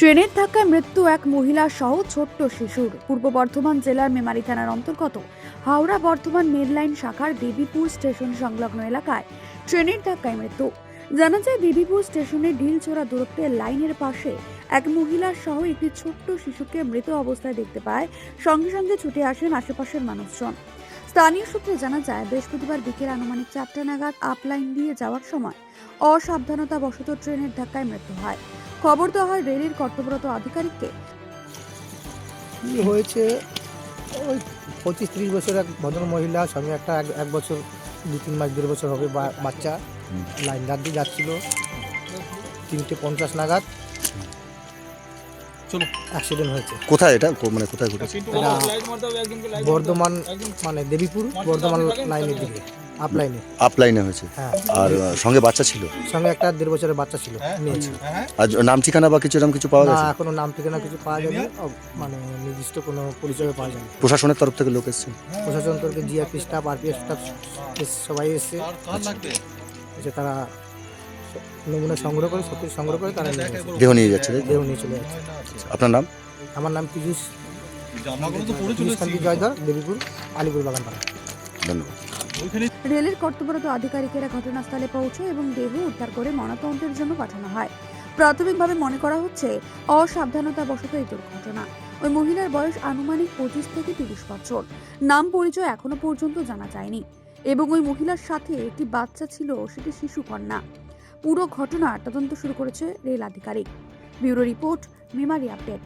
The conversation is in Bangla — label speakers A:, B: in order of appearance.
A: ট্রেনের ধাক্কায় মৃত্যু এক মহিলা সহ ছোট্ট শিশুর। পূর্ব বর্ধমান জেলার মেমারি থানার অন্তর্গত হাওড়া বর্ধমান মেরলাইন শাখার দেবীপুর স্টেশন সংলগ্ন এলাকায় ট্রেনের ধাক্কায় মৃত্যু। জানা যায়, দেবীপুর স্টেশনে ঢিলছোড়া দূরত্বে লাইনের পাশে এক মহিলা সহ একটি ছোট্ট শিশুকে মৃত অবস্থায় দেখতে পায়। সঙ্গে সঙ্গে ছুটে আসেন আশেপাশের মানুষজন। স্থানীয় সূত্রে জানা যায়, বৃহস্পতিবার বিকেল আনুমানিক 4টা নাগাদ আপ লাইন দিয়ে যাওয়ার সময় অসাবধানতাবশত ট্রেনের ধাক্কায় মৃত্যু হয়। খবর দেওয়া হয় রেলের কর্তব্যরত আধিকারিককে।
B: কি হয়েছে, ওই 25-30 বছর এক ভদ্র মহিলা সঙ্গে একটা এক বছর 2-3 মাস 1.5 বছর হবে বাচ্চা লাইন দিয়ে যাচ্ছিল। 3:50 নাগাদ অ্যাক্সিডেন্ট হয়েছে।
C: কোথায় এটা মানে কোথায় ঘটেছে?
B: এটা বর্ধমান মানে দেবীপুর বর্ধমান লাইনের দিকে আপ লাইনে।
C: আপ লাইনে হয়েছে।
B: হ্যাঁ,
C: আর সঙ্গে বাচ্চা ছিল?
B: সঙ্গে একটা 1.5 বছরের বাচ্চা ছিল, মেয়ে ছিল।
C: আর নাম ঠিকানা বা কিছু এরকম কিছু পাওয়া
B: না,
C: গেছে?
B: এখনো নাম ঠিকানা কিছু পাওয়া যায়নি, মানে নির্দিষ্ট কোনো পরিচয় পাওয়া যায়নি।
C: প্রশাসনের তরফ থেকে লোক এসছে?
B: প্রশাসন তরফে জিআরপি স্টাফ, আরপিএফ স্টাফ সবাই এসছে। তারা নমুনা সংগ্রহ করে, সব কিছু সংগ্রহ করে তারা
C: দেহ নিয়ে যাচ্ছে?
B: দেহ নিয়ে চলে যাচ্ছে।
C: আপনার নাম?
B: আমার নাম পীযূষ জয়ধর, দেবীপুর আলিপুর বাগানপাড়া।
C: ধন্যবাদ।
A: রেলের কর্তব্যরত আধিকারিকেরা ঘটনাস্থলে পৌঁছে এবং দেহ উদ্ধার করে ময়নাতদন্তের জন্য পাঠানো হয়। প্রাথমিকভাবে মনে করা হচ্ছে অসাবধানতাবশত এই দুর্ঘটনা। ওই মহিলার বয়স আনুমানিক 25 থেকে 30 বছর। নাম পরিচয় এখনো পর্যন্ত জানা যায়নি এবং ওই মহিলার সাথে একটি বাচ্চা ছিল, সেটি শিশু কন্যা। পুরো ঘটনার তদন্ত শুরু করেছে রেল আধিকারিক। Bureau report, Memari update.